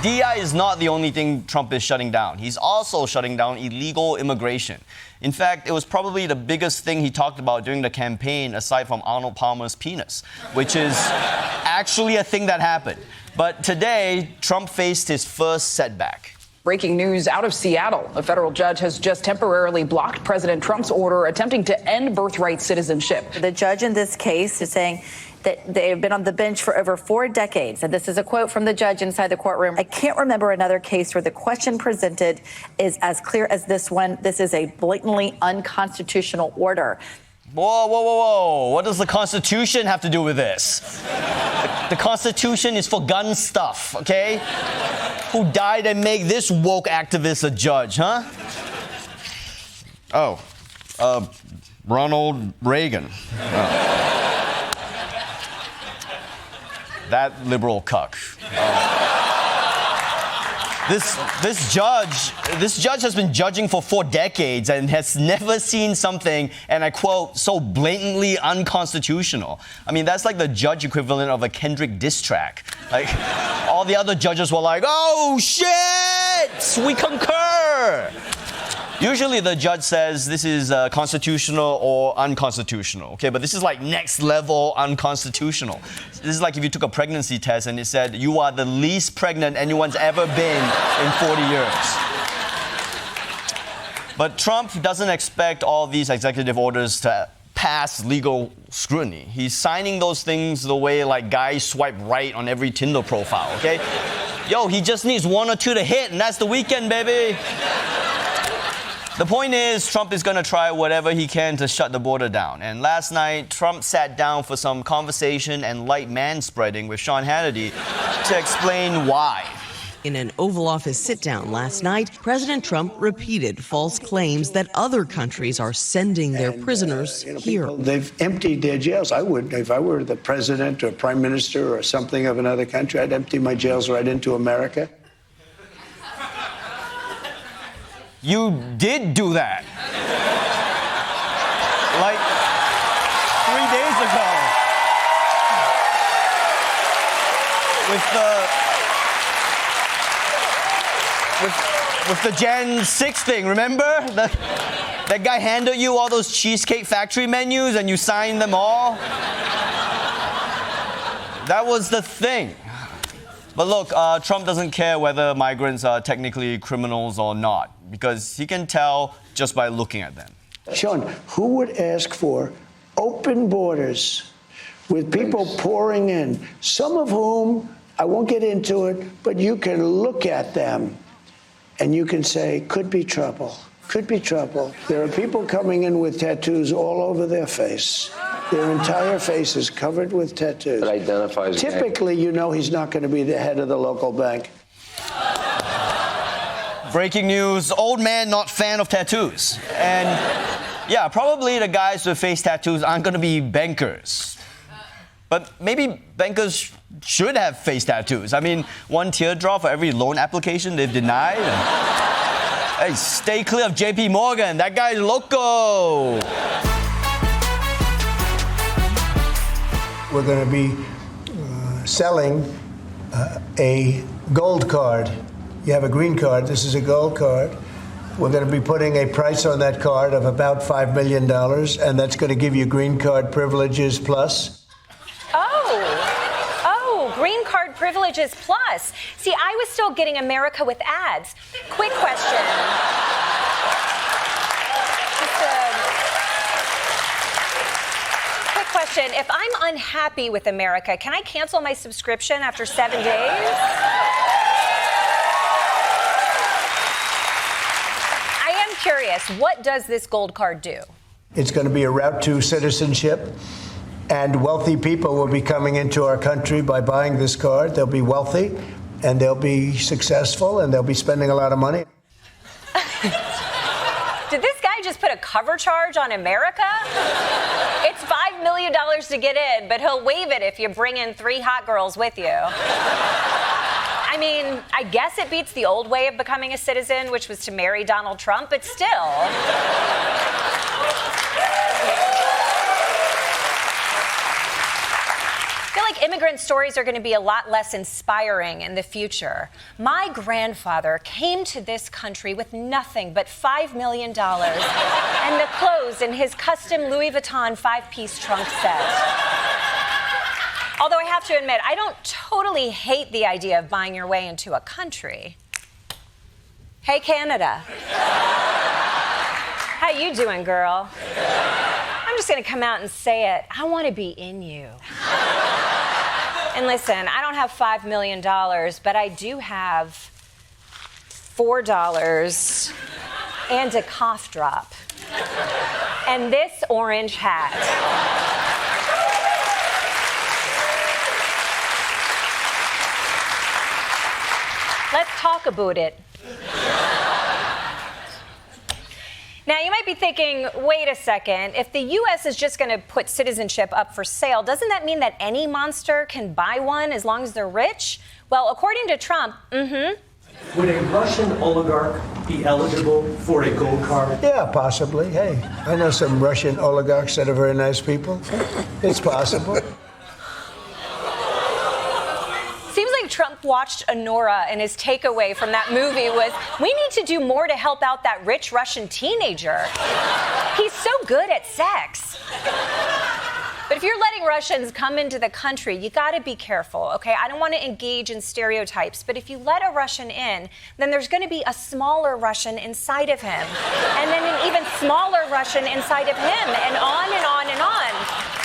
DEI is not the only thing Trump is shutting down. He's also shutting down illegal immigration. In fact, it was probably the biggest thing he talked about during the campaign, aside from Arnold Palmer's penis, which is actually a thing that happened. But today, Trump faced his first setback. Breaking news out of Seattle. A federal judge has just temporarily blocked President Trump's order attempting to end birthright citizenship. The judge in this case is saying that they have been on the bench for over 4 decades. And this is a quote from the judge inside the courtroom. I can't remember another case where the question presented is as clear as this one. This is a blatantly unconstitutional order. Whoa, whoa, whoa, whoa. What does the Constitution have to do with this? The Constitution is for gun stuff, okay? Who died and make this woke activist a judge, huh? Ronald Reagan. That liberal cuck. This judge has been judging for 4 decades and has never seen something, and I quote, so blatantly unconstitutional. I mean, that's like the judge equivalent of a Kendrick diss track. Like, all the other judges were like, oh shit, we concur. Usually the judge says this is constitutional or unconstitutional, okay? But this is like next level unconstitutional. This is like if you took a pregnancy test and it said you are the least pregnant anyone's ever been in 40 years. But Trump doesn't expect all these executive orders to pass legal scrutiny. He's signing those things the way like guys swipe right on every Tinder profile, okay? Yo, he just needs 1 or 2 to hit and that's the weekend, baby. The point is, Trump is going to try whatever he can to shut the border down. And last night, Trump sat down for some conversation and light manspreading with Sean Hannity to explain why. In an Oval Office sit-down last night, President Trump repeated false claims that other countries are sending their prisoners here. They've emptied their jails. I would, if I were the president or prime minister or something of another country, I'd empty my jails right into America. You did do that. Like 3 days ago. With the Gen 6 thing, remember? That guy handed you all those Cheesecake Factory menus and you signed them all? That was the thing. But look, Trump doesn't care whether migrants are technically criminals or not, because he can tell just by looking at them. Sean, who would ask for open borders with people pouring in, some of whom, I won't get into it, but you can look at them and you can say, could be trouble, could be trouble. There are people coming in with tattoos all over their face. Their entire face is covered with tattoos. That identifies. Typically, you know he's not going to be the head of the local bank. Breaking news, old man not fan of tattoos. And yeah, probably the guys with face tattoos aren't going to be bankers. But maybe bankers should have face tattoos. I mean, 1 teardrop for every loan application they've denied. Hey, stay clear of JP Morgan. That guy's loco. We're going to be selling a gold card. You have a green card. This is a gold card. We're going to be putting a price on that card of about $5 million, and that's going to give you green card privileges plus. Oh, green card privileges plus. See, I was still getting America with ads. Quick question. Question. If I'm unhappy with America, can I cancel my subscription after 7 days? I am curious, what does this gold card do? It's going to be a route to citizenship, and wealthy people will be coming into our country by buying this card. They'll be wealthy, and they'll be successful, and they'll be spending a lot of money. Did this guy just put a cover charge on America? It's $5 million to get in, but he'll waive it if you bring in 3 hot girls with you. I mean, I guess it beats the old way of becoming a citizen, which was to marry Donald Trump, but still. feel like immigrant stories are going to be a lot less inspiring in the future. My grandfather came to this country with nothing but $5 million and the clothes in his custom Louis Vuitton 5-piece trunk set. Although I have to admit, I don't totally hate the idea of buying your way into a country. Hey, Canada. How you doing, girl? I'm just gonna come out and say it. I want to be in you. And listen, I don't have $5 million, but I do have $4 and a cough drop. And this orange hat. Let's talk about it. Now, you might be thinking, wait a second, if the U.S. is just going to put citizenship up for sale, doesn't that mean that any monster can buy one as long as they're rich? Well, according to Trump, Would a Russian oligarch be eligible for a gold card? Yeah, possibly. Hey, I know some Russian oligarchs that are very nice people. It's possible. Seems like Trump watched Honora, and his takeaway from that movie was, we need to do more to help out that rich Russian teenager. He's so good at sex. But if you're letting Russians come into the country, you gotta be careful, okay? I don't want to engage in stereotypes, but if you let a Russian in, then there's gonna be a smaller Russian inside of him, and then an even smaller Russian inside of him, and on and on and on.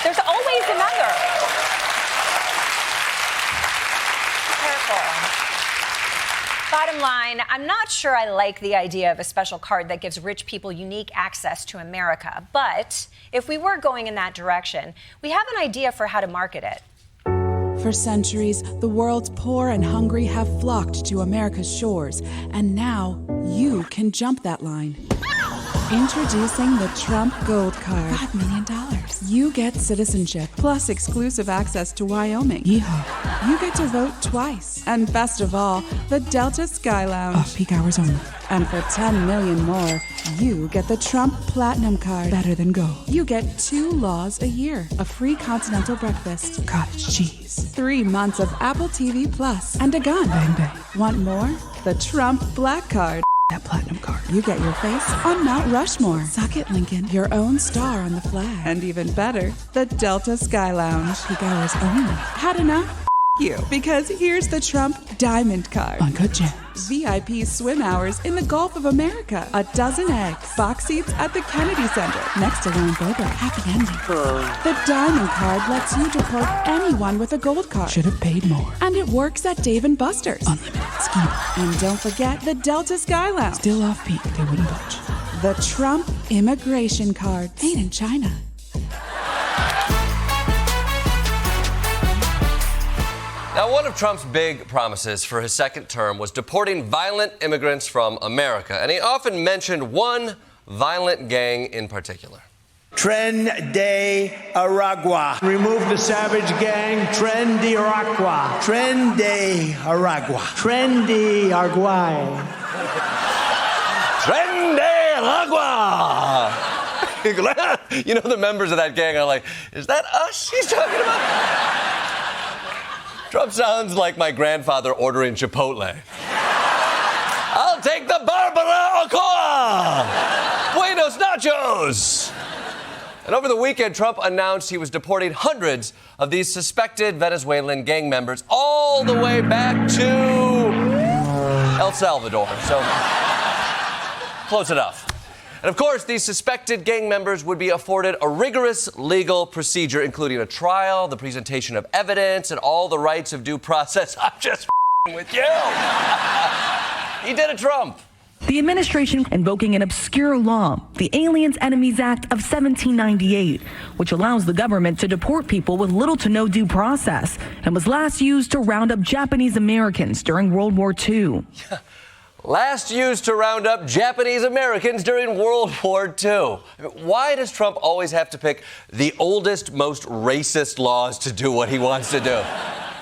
There's always another. Bottom line, I'm not sure I like the idea of a special card that gives rich people unique access to America. But if we were going in that direction, we have an idea for how to market it. For centuries, the world's poor and hungry have flocked to America's shores, and now you can jump that line. Introducing the Trump Gold Card. $5 million. You get citizenship, plus exclusive access to Wyoming. Yeehaw. You get to vote twice. And best of all, the Delta Sky Lounge. Off-peak hours only. And for $10 million more, you get the Trump Platinum Card. Better than gold. You get 2 laws a year, a free continental breakfast, cottage cheese, 3 months of Apple TV Plus, and a gun. Bang, bang. Want more? The Trump Black Card. That platinum card. You get your face on Mount Rushmore. Suck it, Lincoln. Your own star on the flag. And even better, the Delta Sky Lounge. Peak hours only. Had enough? You. Because here's the Trump Diamond Card. Uncut gems. VIP swim hours in the Gulf of America. A dozen eggs. Box seats at the Kennedy Center. Next to Lauren Boebert. Happy ending. The Diamond Card lets you deport anyone with a gold card. Should have paid more. And it works at Dave & Buster's. Unlimited ski. And don't forget the Delta Sky Lounge. Still off peak. They wouldn't budge. The Trump Immigration Card. Made in China. Now, one of Trump's big promises for his second term was deporting violent immigrants from America, and he often mentioned one violent gang in particular. Tren de Aragua. Remove the savage gang. Tren de Aragua. Tren de Aragua. Tren de Arguay. Tren de Aragua! You know, the members of that gang are like, is that us he's talking about? Trump sounds like my grandfather ordering Chipotle. I'll take the Barbara Ochoa! Buenos nachos! And over the weekend, Trump announced he was deporting hundreds of these suspected Venezuelan gang members all the way back to El Salvador. So, close enough. And of course, these suspected gang members would be afforded a rigorous legal procedure, including a trial, the presentation of evidence, and all the rights of due process. I'm just with you. He did a Trump. The administration invoking an obscure law, the Aliens Enemies Act of 1798, which allows the government to deport people with little to no due process, and was last used to round up Japanese Americans during World War II. Last used to round up Japanese Americans during World War II. Why does Trump always have to pick the oldest, most racist laws to do what he wants to do?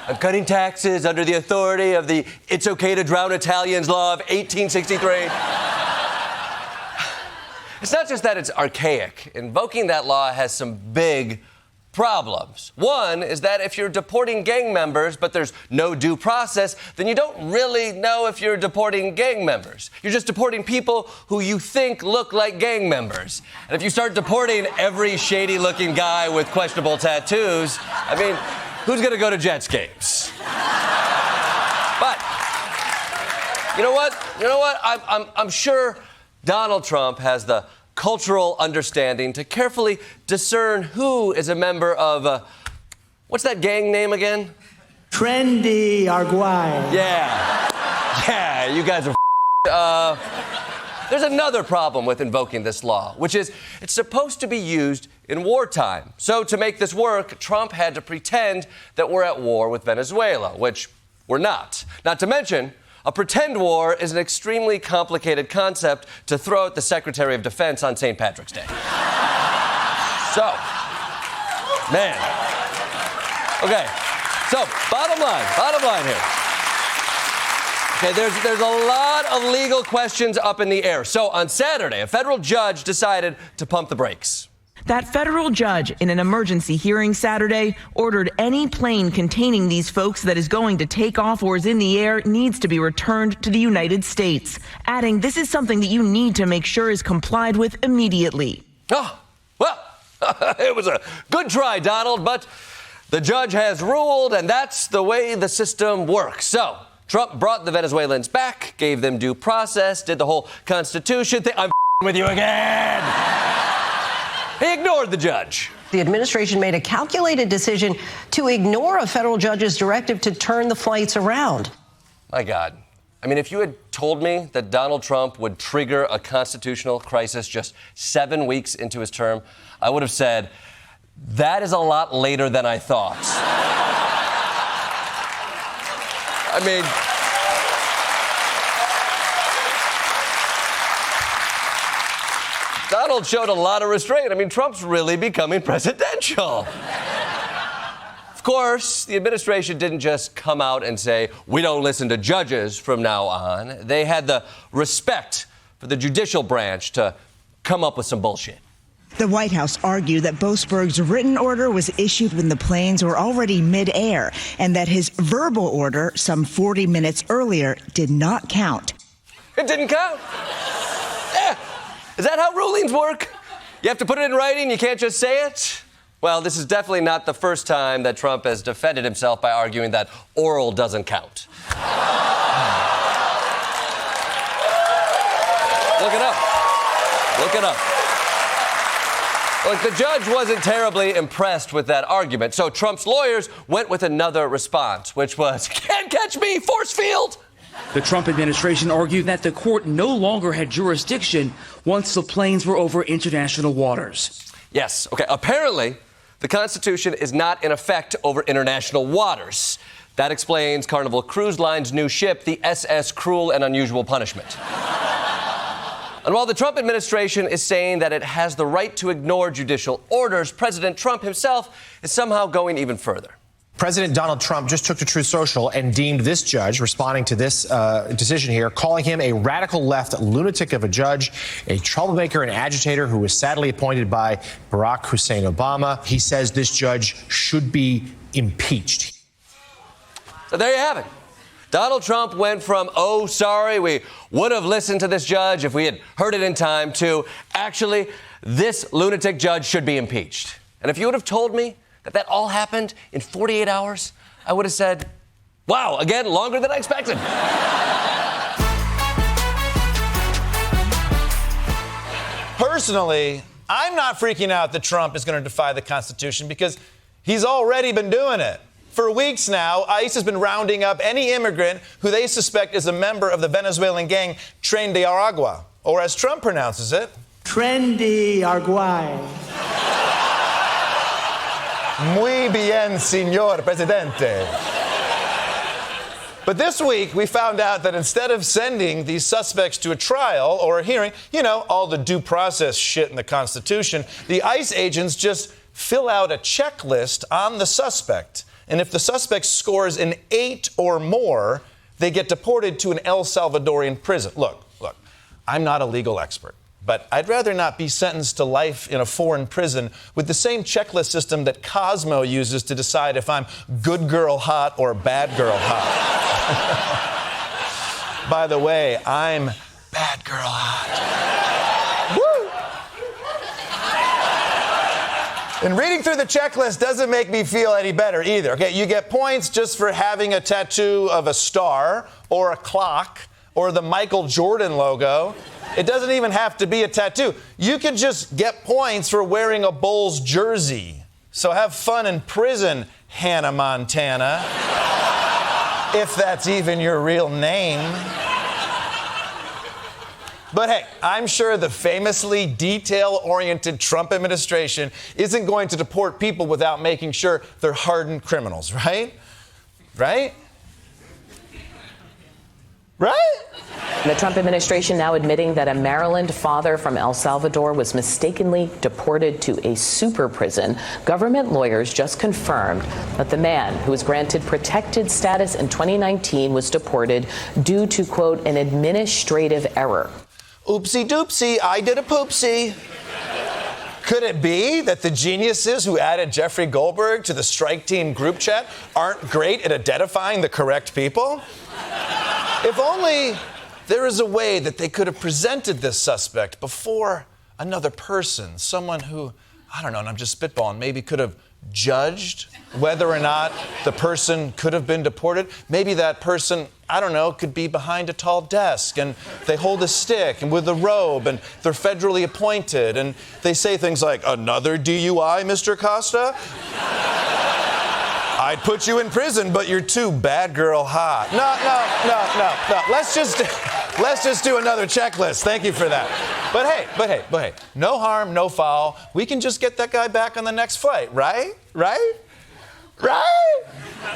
I'm cutting taxes under the authority of the It's Okay to Drown Italians law of 1863. It's not just that it's archaic. Invoking that law has some big problems. One is that if you're deporting gang members, but there's no due process, then you don't really know if you're deporting gang members. You're just deporting people who you think look like gang members. And if you start deporting every shady-looking guy with questionable tattoos, I mean, who's going to go to Jets games? But you know what? I'm sure Donald Trump has the cultural understanding to carefully discern who is a member of, what's that gang name again? Trendy Arguay. Yeah, you guys are There's another problem with invoking this law, which is it's supposed to be used in wartime. So to make this work, Trump had to pretend that we're at war with Venezuela, which we're not. Not to mention, a pretend war is an extremely complicated concept to throw at the Secretary of Defense on St. Patrick's Day. So, man. Okay, so bottom line here. Okay, there's a lot of legal questions up in the air. So on Saturday, a federal judge decided to pump the brakes. That federal judge, in an emergency hearing Saturday, ordered any plane containing these folks that is going to take off or is in the air needs to be returned to the United States, adding this is something that you need to make sure is complied with immediately. Oh, well, it was a good try, Donald, but the judge has ruled, and that's the way the system works. So Trump brought the Venezuelans back, gave them due process, did the whole Constitution thing. I'm with you again. He ignored the judge. The administration made a calculated decision to ignore a federal judge's directive to turn the flights around. My God. I mean, if you had told me that Donald Trump would trigger a constitutional crisis just 7 weeks into his term, I would have said, that is a lot later than I thought. I mean, Donald showed a lot of restraint. I mean, Trump's really becoming presidential. Of course, the administration didn't just come out and say, we don't listen to judges from now on. They had the respect for the judicial branch to come up with some bullshit. The White House argued that Boasberg's written order was issued when the planes were already mid-air and that his verbal order, some 40 minutes earlier, did not count. It didn't count? Yeah. Is that how rulings work? You have to put it in writing? You can't just say it? Well, this is definitely not the first time that Trump has defended himself by arguing that oral doesn't count. Look it up. Look it up. Look, the judge wasn't terribly impressed with that argument, so Trump's lawyers went with another response, which was, can't catch me, force field. The Trump administration argued that the court no longer had jurisdiction once the planes were over international waters. Yes, okay, apparently the Constitution is not in effect over international waters. That explains Carnival Cruise Line's new ship, the SS Cruel and Unusual Punishment. And while the Trump administration is saying that it has the right to ignore judicial orders, President Trump himself is somehow going even further. President Donald Trump just took to Truth Social and deemed this judge, responding to this decision here, calling him a radical left lunatic of a judge, a troublemaker and agitator who was sadly appointed by Barack Hussein Obama. He says this judge should be impeached. So there you have it. Donald Trump went from, oh, sorry, we would have listened to this judge if we had heard it in time, to, actually, this lunatic judge should be impeached. And if you would have told me that all happened in 48 hours, I would have said, wow, again, longer than I expected. Personally, I'm not freaking out that Trump is going to defy the Constitution because he's already been doing it. For weeks now, ICE has been rounding up any immigrant who they suspect is a member of the Venezuelan gang Tren de Aragua, or as Trump pronounces it, Trendy Arguay. Muy bien, señor presidente. But this week, we found out that instead of sending these suspects to a trial or a hearing, you know, all the due process shit in the Constitution, the ICE agents just fill out a checklist on the suspect. And if the suspect scores an 8 or more, they get deported to an El Salvadorian prison. Look, I'm not a legal expert. But I'd rather not be sentenced to life in a foreign prison with the same checklist system that Cosmo uses to decide if I'm good girl hot or bad girl hot. By the way, I'm bad girl hot. Woo! And reading through the checklist doesn't make me feel any better either. Okay, you get points just for having a tattoo of a star or a clock or the Michael Jordan logo. It doesn't even have to be a tattoo. You can just get points for wearing a Bulls jersey. So have fun in prison, Hannah Montana. If that's even your real name. But hey, I'm sure the famously detail-oriented Trump administration isn't going to deport people without making sure they're hardened criminals, right? Right? Right? The Trump administration now admitting that a Maryland father from El Salvador was mistakenly deported to a super prison. Government lawyers just confirmed that the man who was granted protected status in 2019 was deported due to, quote, an administrative error. Oopsie doopsie, I did a poopsie. Could it be that the geniuses who added Jeffrey Goldberg to the strike team group chat aren't great at identifying the correct people? If only there is a way that they could have presented this suspect before another person, someone who, I don't know, and I'm just spitballing, maybe could have judged whether or not the person could have been deported. Maybe that person, I don't know, could be behind a tall desk and they hold a stick and with a robe and they're federally appointed and they say things like, another DUI, Mr. Costa? I'd put you in prison, but you're too bad girl hot. No. Let's just do another checklist. Thank you for that. But hey, no harm, no foul. We can just get that guy back on the next flight, right? Right?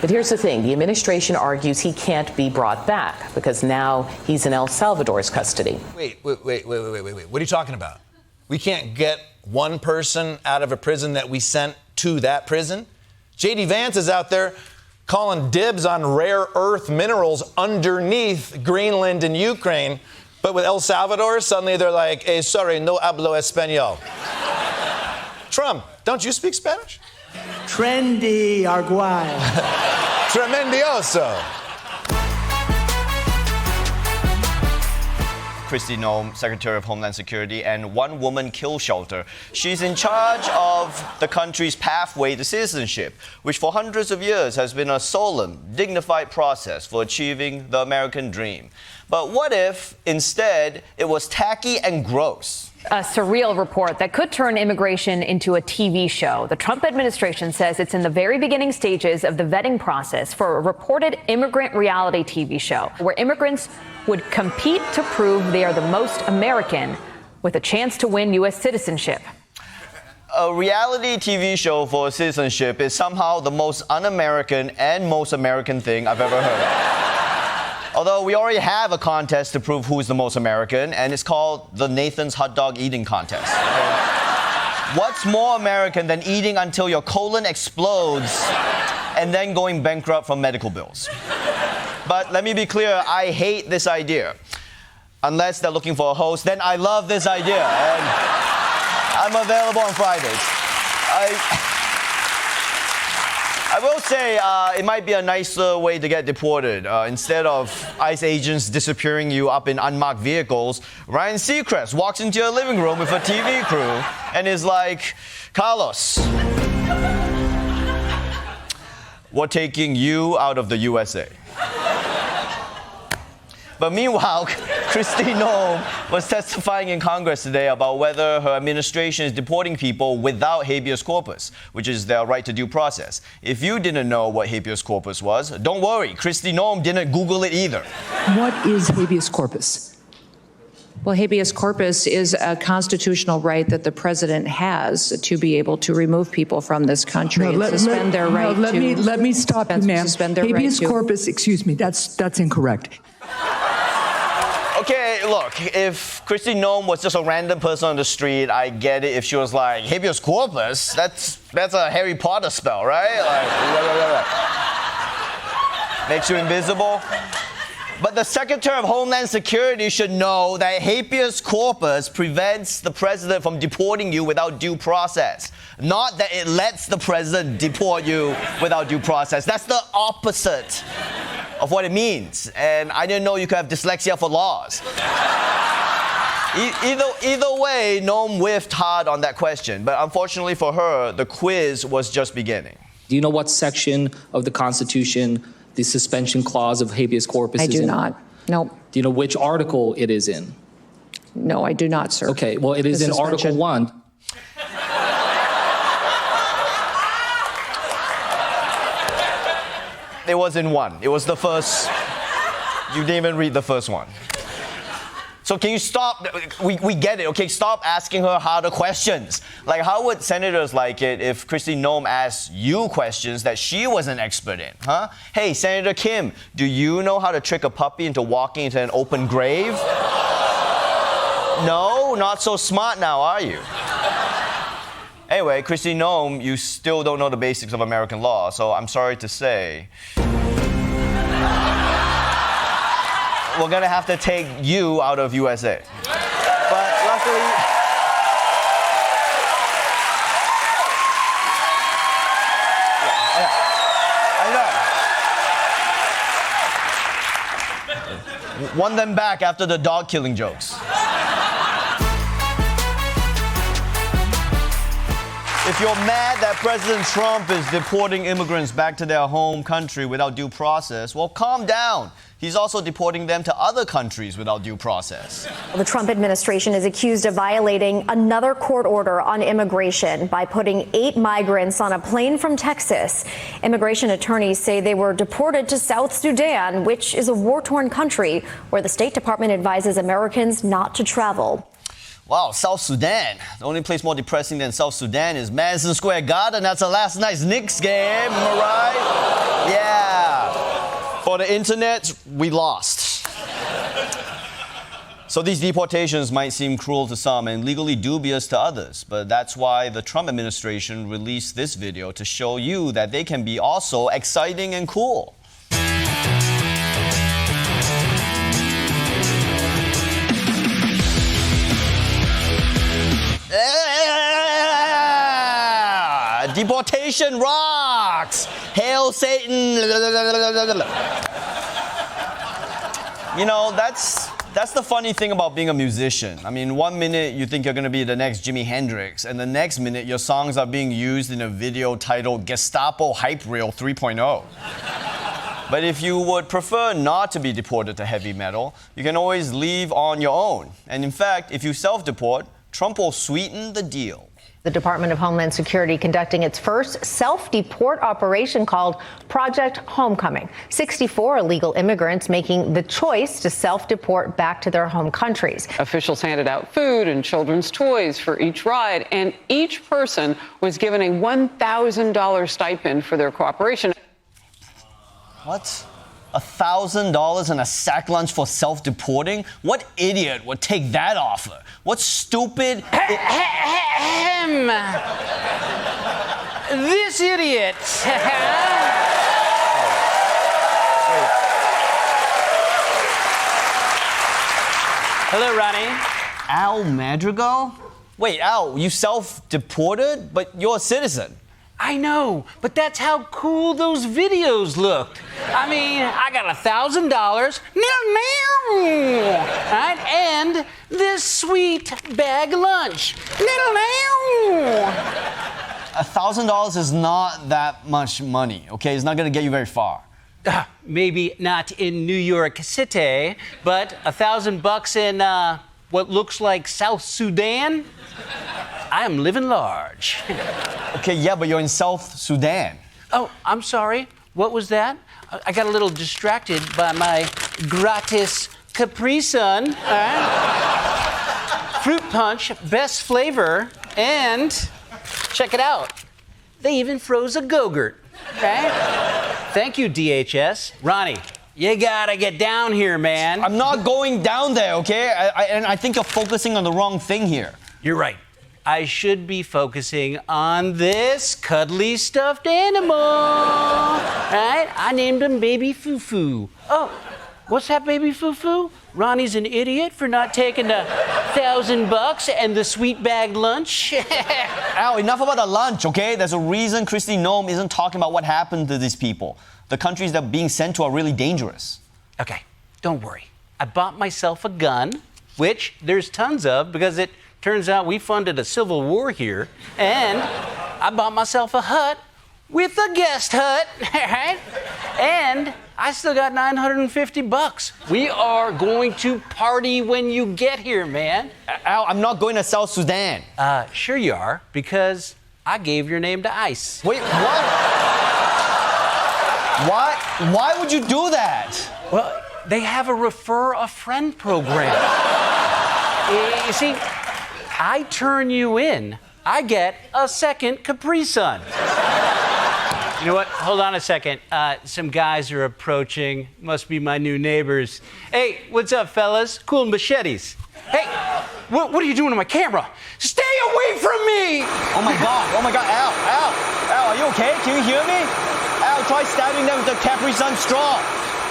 But here's the thing. The administration argues he can't be brought back because now he's in El Salvador's custody. Wait. What are you talking about? We can't get one person out of a prison that we sent to that prison? J.D. Vance is out there calling dibs on rare earth minerals underneath Greenland and Ukraine. But with El Salvador, suddenly they're like, hey, sorry, no hablo español. Trump, don't you speak Spanish? Trendy, Arguay. Tremendioso. Kristi Noem, Secretary of Homeland Security, and One Woman Kill Shelter. She's in charge of the country's pathway to citizenship, which for hundreds of years has been a solemn, dignified process for achieving the American dream. But what if, instead, it was tacky and gross? A surreal report that could turn immigration into a TV show. The Trump administration says it's in the very beginning stages of the vetting process for a reported immigrant reality TV show, where immigrants would compete to prove they are the most American with a chance to win U.S. citizenship. A reality TV show for citizenship is somehow the most un-American and most American thing I've ever heard of. Although we already have a contest to prove who's the most American, and it's called the Nathan's Hot Dog Eating Contest. What's more American than eating until your colon explodes and then going bankrupt from medical bills? But let me be clear, I hate this idea. Unless they're looking for a host, then I love this idea. And I'm available on Fridays. I will say it might be a nicer way to get deported. Instead of ICE agents disappearing you up in unmarked vehicles, Ryan Seacrest walks into your living room with a TV crew and is like, Carlos, we're taking you out of the USA. But meanwhile, Kristi Noem was testifying in Congress today about whether her administration is deporting people without habeas corpus, which is their right to due process. If you didn't know what habeas corpus was, don't worry, Kristi Noem didn't Google it either. What is habeas corpus? Well, habeas corpus is a constitutional right that the president has to be able to remove people from this country and suspend their right to. Let me stop you, ma'am. Suspend their habeas right to. corpus, excuse me, that's incorrect. Okay, look, if Kristi Noem was just a random person on the street, I get it. If she was like, habeas corpus, that's a Harry Potter spell, right? Like, makes you invisible. But the Secretary of Homeland Security should know that habeas corpus prevents the president from deporting you without due process. Not that it lets the president deport you without due process. That's the opposite of what it means. And I didn't know you could have dyslexia for laws. Either way, Noam whiffed hard on that question. But unfortunately for her, the quiz was just beginning. Do you know what section of the Constitution the suspension clause of habeas corpus is in? I do not. Nope. Do you know which article it is in? No, I do not, sir. Okay, well, it is in Article 1. It was in 1. It was the first. You didn't even read the first one. So can you stop? We get it, okay? Stop asking her harder questions. Like, how would senators like it if Kristi Noem asked you questions that she was an expert in, huh? Hey, Senator Kim, do you know how to trick a puppy into walking into an open grave? No, not so smart now, are you? Anyway, Kristi Noem, you still don't know the basics of American law, so I'm sorry to say, we're gonna have to take you out of USA. But luckily, I know. Won them back after the dog killing jokes. If you're mad that President Trump is deporting immigrants back to their home country without due process, well, calm down. He's also deporting them to other countries without due process. The Trump administration is accused of violating another court order on immigration by putting 8 migrants on a plane from Texas. Immigration attorneys say they were deported to South Sudan, which is a war-torn country where the State Department advises Americans not to travel. Wow, South Sudan. The only place more depressing than South Sudan is Madison Square Garden. That's the last night's Knicks game, am I right? Yeah. For the internet, we lost. So these deportations might seem cruel to some and legally dubious to others, but that's why the Trump administration released this video to show you that they can be also exciting and cool. Deportation rocks! Hail Satan! You know, that's the funny thing about being a musician. I mean, one minute you think you're gonna be the next Jimi Hendrix, and the next minute your songs are being used in a video titled Gestapo Hype Reel 3.0. But if you would prefer not to be deported to heavy metal, you can always leave on your own. And in fact, if you self-deport, Trump will sweeten the deal. The Department of Homeland Security conducting its first self-deport operation called Project Homecoming. 64 illegal immigrants making the choice to self-deport back to their home countries. Officials handed out food and children's toys for each ride, and each person was given a $1,000 stipend for their cooperation. What? $1,000 and a sack lunch for self-deporting? What idiot would take that offer? What stupid... This idiot. Hello, Ronnie. Al Madrigal? Wait, Al, you self-deported? But you're a citizen. I know, but that's how cool those videos looked. I mean, I got $1,000, right, and this sweet bag of lunch. $1,000 is not that much money, okay? It's not gonna get you very far. Maybe not in New York City, but $1,000 in what looks like South Sudan. I am living large. Okay, yeah, but you're in South Sudan. Oh, I'm sorry. What was that? I got a little distracted by my gratis Capri Sun. Fruit punch, best flavor, and check it out. They even froze a Go-Gurt. Okay? Thank you, DHS. Ronnie, you gotta get down here, man. I'm not going down there, okay? And I think you're focusing on the wrong thing here. You're right. I should be focusing on this cuddly stuffed animal. Right? I named him Baby Foo-Foo. Oh, What's that, baby foo-foo? Ronnie's an idiot for not taking the $1,000 and the sweet bag lunch? Al, enough about the lunch, okay? There's a reason Kristi Noem isn't talking about what happened to these people. The countries that are being sent to are really dangerous. Okay, don't worry. I bought myself a gun, which there's tons of because it turns out we funded a civil war here. And I bought myself a hut with a guest hut, right? And I still got $950. We are going to party when you get here, man. Al, I'm not going to South Sudan. Sure you are, because I gave your name to ICE. Wait, what? Why would you do that? Well, they have a refer a friend program. You see, I turn you in, I get a second Capri Sun. You know what? Hold on a second. Some guys are approaching. Must be my new neighbors. Hey, what's up, fellas? Cool machetes. Hey, what are you doing to my camera? Stay away from me! Oh my God, Al, are you okay? Can you hear me? Al, try stabbing them with the Capri Sun straw.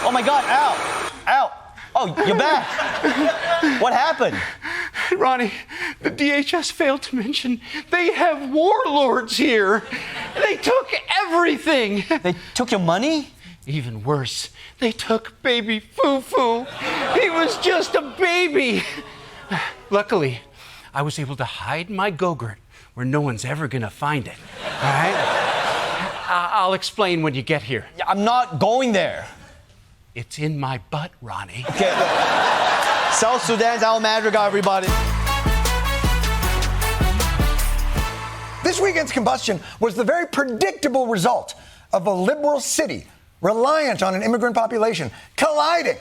Oh my God, Al. Oh, you're back. What happened? Ronnie, the DHS failed to mention they have warlords here. They took everything. They took your money? Even worse, they took baby Foo-Foo. He was just a baby. Luckily, I was able to hide my Go-Gurt where no one's ever gonna find it. All right? I'll explain when you get here. I'm not going there. It's in my butt, Ronnie. Okay. South Sudan's Al Madrigal, everybody. This weekend's combustion was the very predictable result of a liberal city reliant on an immigrant population colliding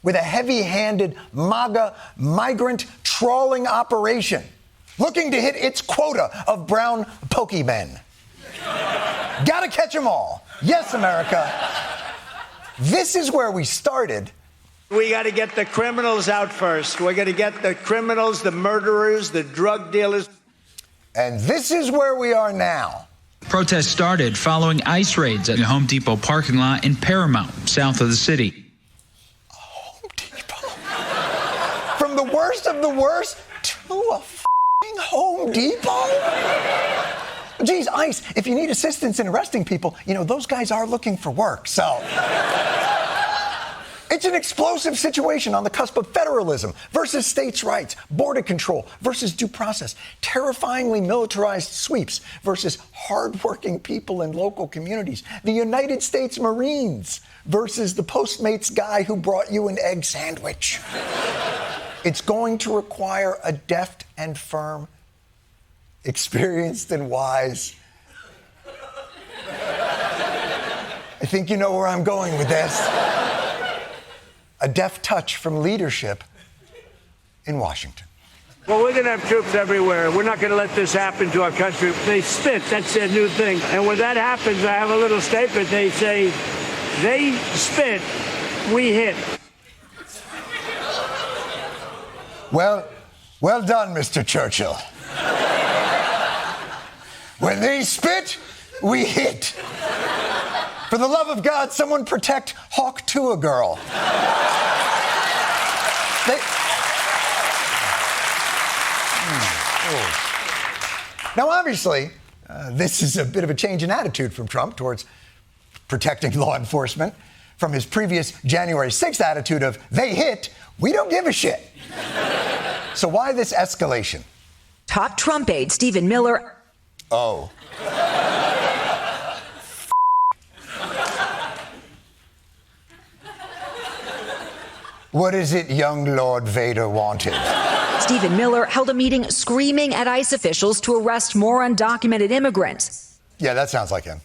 with a heavy-handed MAGA migrant trawling operation looking to hit its quota of brown pokeymen. Gotta catch them all. Yes, America. This is where we started. We got to get the criminals out first. We're going to get the criminals, the murderers, the drug dealers. And this is where we are now. Protests started following ICE raids at the Home Depot parking lot in Paramount, south of the city. Home Depot? From the worst of the worst to a f***ing Home Depot? Geez, ICE, if you need assistance in arresting people, you know, those guys are looking for work, so... It's an explosive situation on the cusp of federalism versus states' rights, border control versus due process, terrifyingly militarized sweeps versus hardworking people in local communities, the United States Marines versus the Postmates guy who brought you an egg sandwich. It's going to require a deft and firm, experienced and wise. I think you know where I'm going with this. A deft touch from leadership in Washington. Well, we're going to have troops everywhere. We're not going to let this happen to our country. They spit. That's their new thing. And when that happens, I have a little statement. They say, they spit, we hit. Well done, Mr. Churchill. When they spit, we hit. For the love of God, someone protect Hawk Tua girl. Now, obviously, this is a bit of a change in attitude from Trump towards protecting law enforcement from his previous January 6th attitude of, they hit, we don't give a shit. So why this escalation? Top Trump aide Stephen Miller. Oh. What is it young Lord Vader wanted? Stephen Miller held a meeting screaming at ICE officials to arrest more undocumented immigrants. Yeah, that sounds like him.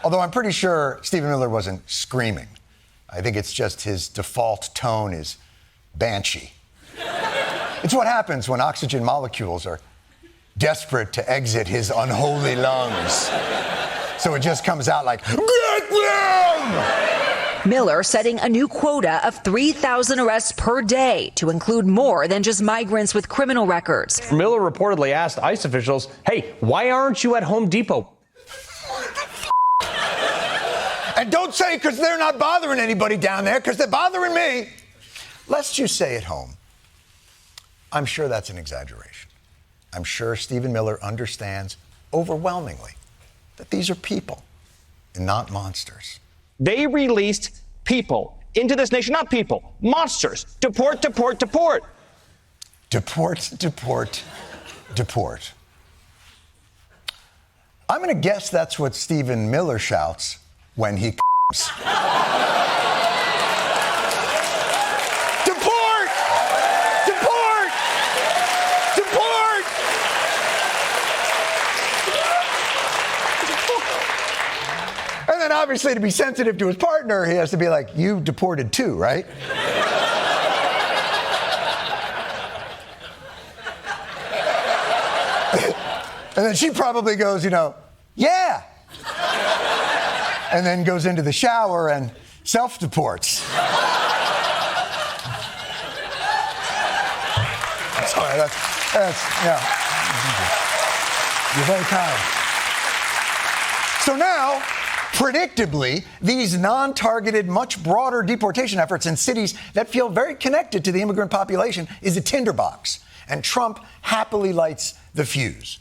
Although I'm pretty sure Stephen Miller wasn't screaming. I think it's just his default tone is banshee. It's what happens when oxygen molecules are desperate to exit his unholy lungs. So it just comes out like, get them! Miller setting a new quota of 3,000 arrests per day to include more than just migrants with criminal records. Miller reportedly asked ICE officials, hey, why aren't you at Home Depot? And don't say because they're not bothering anybody down there, because they're bothering me. Lest you say at home, I'm sure that's an exaggeration. I'm sure Stephen Miller understands overwhelmingly that these are people and not monsters. They released people into this nation, not people, monsters. Deport, deport, deport. Deport, deport, deport. I'm going to guess that's what Stephen Miller shouts when he comes. Deport! Deport! Deport! And then obviously to be sensitive to his partner, he has to be like, you deported too, right? And then she probably goes, yeah. And then goes into the shower and self-deports. Sorry, yeah. You're very kind. So now, predictably, these non-targeted, much broader deportation efforts in cities that feel very connected to the immigrant population is a tinderbox. And Trump happily lights the fuse.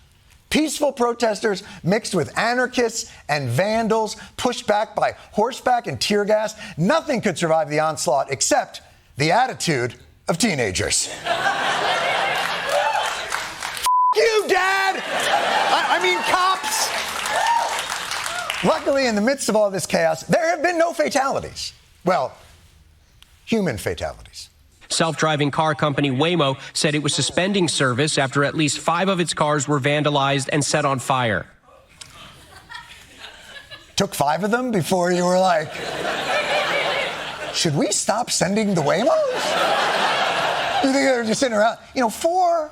Peaceful protesters mixed with anarchists and vandals, pushed back by horseback and tear gas. Nothing could survive the onslaught except the attitude of teenagers. You, Dad! I mean, cops! Luckily, in the midst of all this chaos, there have been no fatalities. Well, human fatalities. Self-driving car company Waymo said it was suspending service after at least 5 of its cars were vandalized and set on fire. Took 5 of them before you were like, should we stop sending the Waymos? You think they were just sitting around? 4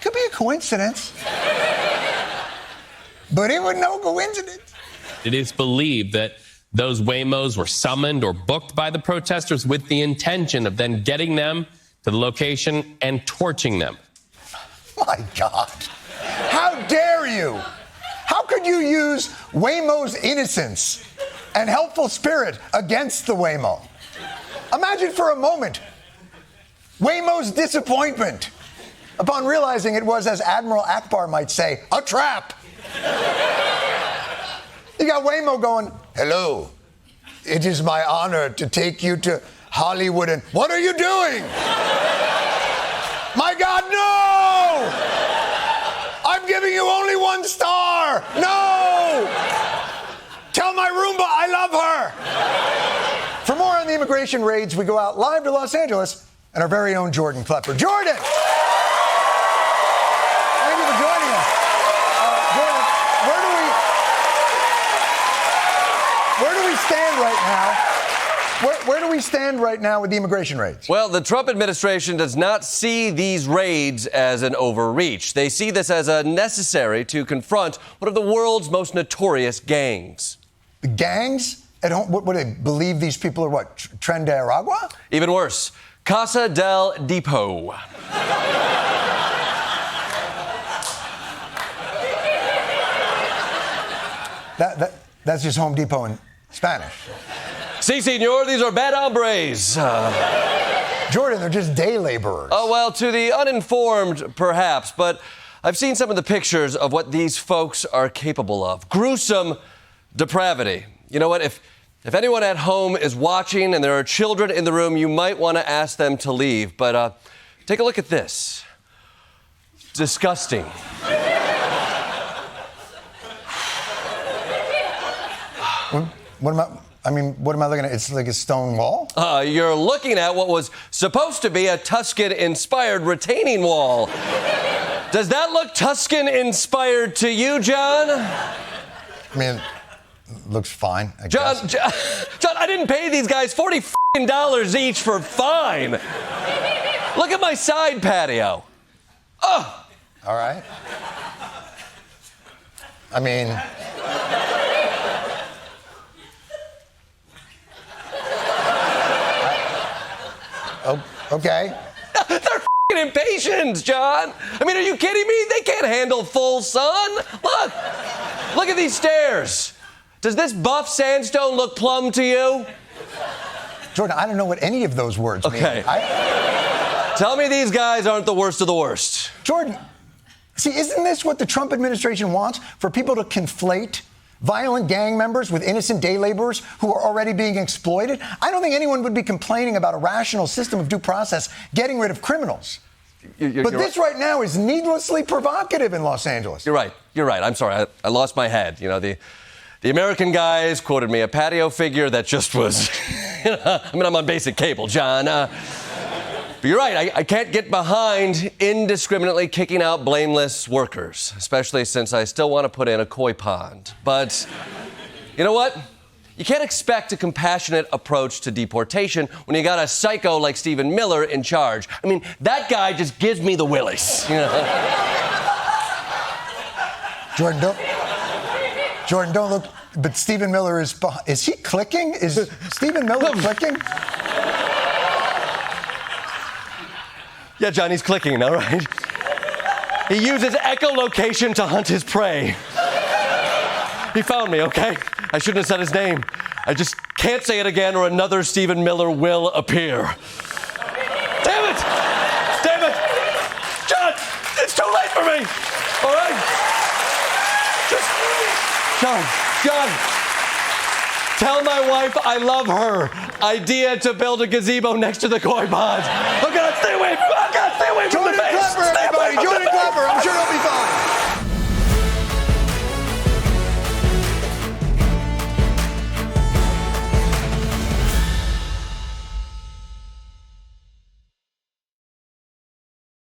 could be a coincidence. But it was no coincidence. It is believed that those Waymos were summoned or booked by the protesters with the intention of then getting them to the location and torching them. My God. How dare you? How could you use Waymo's innocence and helpful spirit against the Waymo? Imagine for a moment Waymo's disappointment upon realizing it was, as Admiral Akbar might say, a trap. You got Waymo going, hello, it is my honor to take you to Hollywood and what are you doing? My God, no! I'm giving you only 1 star. No! Tell my Roomba I love her. For more on the immigration raids, we go out live to Los Angeles and our very own Jordan Klepper. Jordan! Thank you for joining us. Jordan, where do we stand right now? Where do we stand right now with the immigration raids? Well, the Trump administration does not see these raids as an overreach. They see this as a necessary to confront one of the world's most notorious gangs. The gangs? At home, what do they believe these people are what? Tren de Aragua? Even worse, Casa del Depot. That's just Home Depot in Spanish. Si, senor, these are bad hombres. Jordan, they're just day laborers. Oh, well, to the uninformed, perhaps, but I've seen some of the pictures of what these folks are capable of. Gruesome depravity. You know what? If anyone at home is watching and there are children in the room, you might want to ask them to leave. But take a look at this. Disgusting. What am I looking at? It's like a stone wall? You're looking at what was supposed to be a Tuscan-inspired retaining wall. Does that look Tuscan-inspired to you, John? I mean, looks fine, I guess. John, I didn't pay these guys $40 each for fine. Look at my side patio. Oh. All right. I mean... okay. They're f***ing impatient, John. I mean, are you kidding me? They can't handle full sun. Look at these stairs. Does this buff sandstone look plum to you? Jordan, I don't know what any of those words mean. Okay. Tell me these guys aren't the worst of the worst. Jordan, see, isn't this what the Trump administration wants? For people to conflate violent gang members with innocent day laborers who are already being exploited? I don't think anyone would be complaining about a rational system of due process getting rid of criminals. But this right now is needlessly provocative in Los Angeles. You're right. I'm sorry. I lost my head. You know, the American guys quoted me a patio figure that just was... I mean, I'm on basic cable, John. But you're right. I can't get behind indiscriminately kicking out blameless workers, especially since I still want to put in a koi pond. But you know what? You can't expect a compassionate approach to deportation when you got a psycho like Stephen Miller in charge. I mean, that guy just gives me the willies. You know? Jordan, don't look. But Stephen Miller is he clicking? Is Stephen Miller clicking? Yeah, John, he's clicking, all right? He uses echolocation to hunt his prey. He found me, okay? I shouldn't have said his name. I just can't say it again or another Stephen Miller will appear. Damn it! Damn it! John, it's too late for me! All right? John, tell my wife I love her. Idea to build a gazebo next to the koi pond. Oh, God, stay away from the face! Jordan Klepper, everybody! Jordan Klepper! I'm sure he'll be fine.